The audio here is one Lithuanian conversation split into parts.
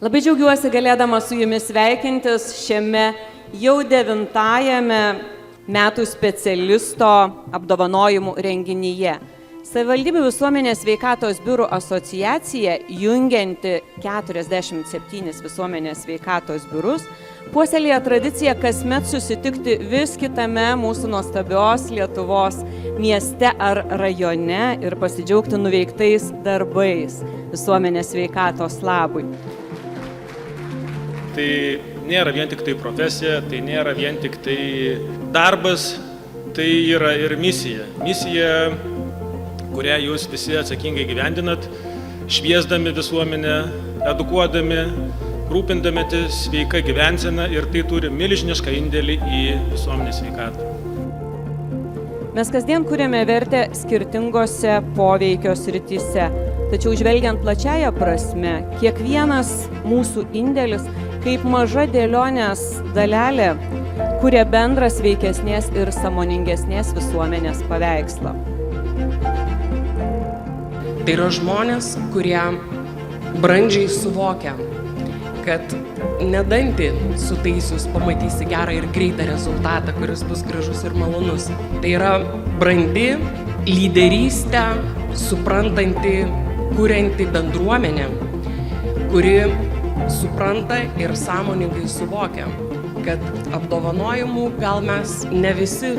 Labai džiaugiuosi galėdama su jumis sveikintis šiame jau 9-ajame metų specialisto apdovanojimų renginyje. Savivaldybių visuomenės sveikatos biurų asociacija, jungianti 47 visuomenės sveikatos biurus, puoselėja tradiciją kasmet susitikti vis kitame mūsų nuostabios Lietuvos mieste ar rajone ir pasidžiaugti nuveiktais darbais visuomenės sveikatos labui. Tai nėra vien tik tai profesija, tai nėra vien tik tai darbas, tai yra ir misija. Misija, kurią jūs visi atsakingai gyvendinat, šviesdami visuomenę, edukuodami, rūpindamėtis sveika gyvensena ir tai turi milžinišką indėlį į visuomenės sveikatą. Mes kasdien kuriame vertę skirtingose poveikio srityse, tačiau žvelgiant plačiaja prasme, kiekvienas mūsų indėlis kaip maža dėlionės dalelė kuria bendrą sveikesnės ir sąmoningesnės visuomenės paveikslą. Tai yra žmonės, kurie brandžiai suvokia, kad ne dantį sutaisius pamatysi gerą ir greitą rezultatą, kuris bus gražus ir malonus. Tai yra brandi, lyderystę suprantanti, kurianti bendruomenė, kuri supranta ir sąmoningai suvokia, kad apdovanojimų gal mes ne visi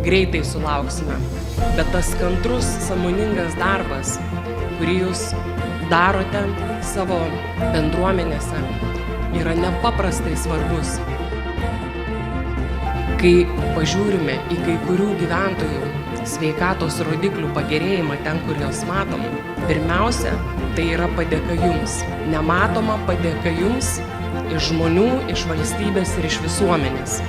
greitai sulauksime, bet tas kantrus, sąmoningas darbas, kurį jūs darote savo bendruomenėse, yra nepaprastai svarbus. Kai pažiūrime į kai kurių gyventojų sveikatos rodiklių pagerėjimą ten, kur jos matom, pirmiausia, tai yra padėka jums. Nematoma padėka jums iš žmonių, iš valstybės ir iš visuomenės.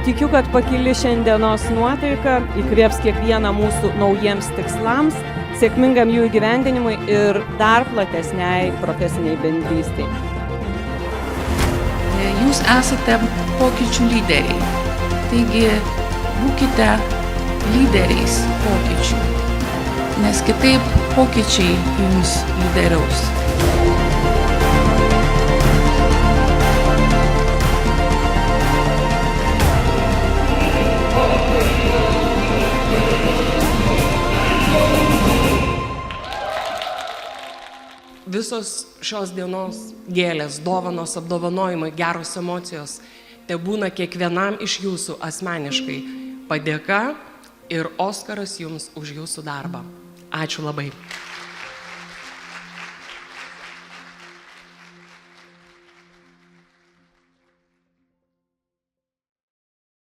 Tikiu, kad pakili šiandienos nuotaika įkvėps kiekvieną mūsų naujiems tikslams, sėkmingam jų įgyvendinimui ir dar platesniai profesiniai bendrystei. Jūs esate pokyčių lyderiai, taigi būkite lyderiais pokyčių, nes kitaip pokyčiai jums lyderiaus. Visos šios dienos gėlės, dovanos, apdovanojimai, geros emocijos tebūna kiekvienam iš jūsų asmeniškai padėka ir Oskaras jums už jūsų darbą. Ačiū labai.